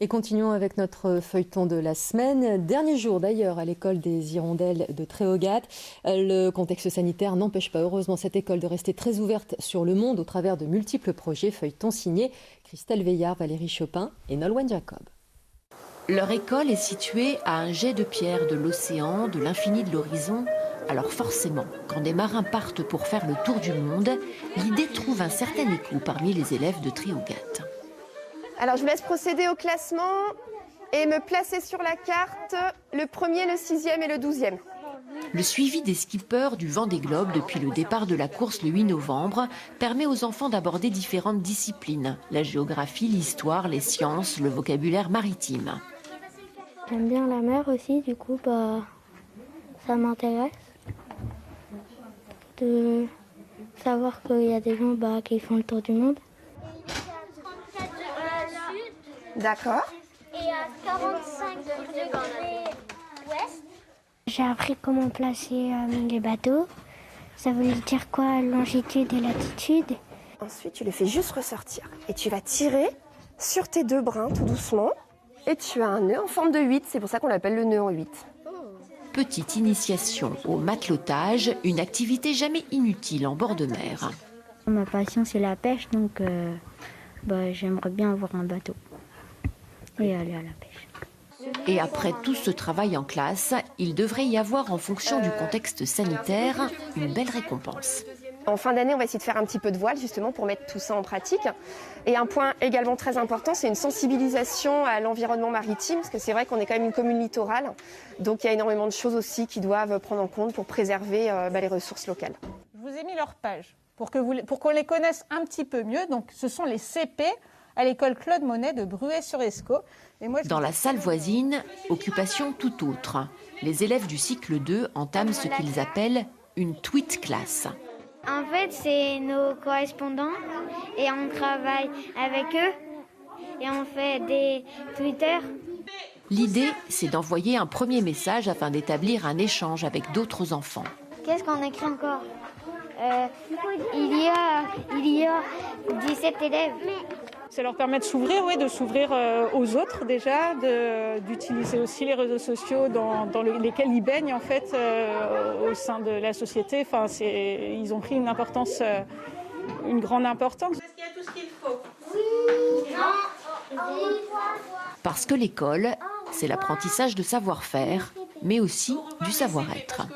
Et continuons avec notre feuilleton de la semaine. Dernier jour d'ailleurs à l'école des Hirondelles de Tréogat. Le contexte sanitaire n'empêche pas heureusement cette école de rester très ouverte sur le monde au travers de multiples projets. Feuilleton signé Christelle Veillard, Valérie Chopin et Nolwenn Jacob. Leur école est située à un jet de pierre de l'océan, de l'infini de l'horizon. Alors forcément, quand des marins partent pour faire le tour du monde, l'idée trouve un certain écho parmi les élèves de Tréogat. Alors je vous laisse procéder au classement et me placer sur la carte le 1er, le 6e et le 12e. Le suivi des skippers du Vendée Globe depuis le départ de la course le 8 novembre permet aux enfants d'aborder différentes disciplines. La géographie, l'histoire, les sciences, le vocabulaire maritime. J'aime bien la mer aussi, du coup ça m'intéresse de savoir qu'il y a des gens qui font le tour du monde. D'accord. Et à 45 degrés ouest. J'ai appris comment placer les bateaux. Ça veut dire quoi, longitude et latitude. Ensuite, tu les fais juste ressortir. Et tu vas tirer sur tes deux brins tout doucement. Et tu as un nœud en forme de 8. C'est pour ça qu'on l'appelle le nœud en 8. Petite initiation au matelotage, une activité jamais inutile en bord de mer. Ma passion, c'est la pêche, donc j'aimerais bien avoir un bateau et aller à la pêche. Et après tout ce travail en classe, il devrait y avoir, en fonction du contexte sanitaire, une belle récompense. En fin d'année, on va essayer de faire un petit peu de voile, justement, pour mettre tout ça en pratique. Et un point également très important, c'est une sensibilisation à l'environnement maritime, parce que c'est vrai qu'on est quand même une commune littorale. Donc il y a énormément de choses aussi qui doivent prendre en compte pour préserver les ressources locales. Je vous ai mis leur page pour qu'on les connaisse un petit peu mieux. Donc ce sont les CP à l'école Claude Monet de Bruay-sur-Escaut. Dans la salle voisine, occupation tout autre. Les élèves du cycle 2 entament ce qu'ils appellent une tweet class. En fait, c'est nos correspondants et on travaille avec eux et on fait des Twitter. L'idée, c'est d'envoyer un premier message afin d'établir un échange avec d'autres enfants. Qu'est-ce qu'on écrit encore Il y a 17 élèves. Ça leur permet de s'ouvrir, aux autres déjà, d'utiliser aussi les réseaux sociaux dans lesquels ils baignent en fait au sein de la société. Enfin, ils ont pris une grande importance. Est-ce qu'il y a tout ce qu'il faut ? Oui, non. Parce que l'école, c'est l'apprentissage de savoir-faire, mais aussi du savoir-être.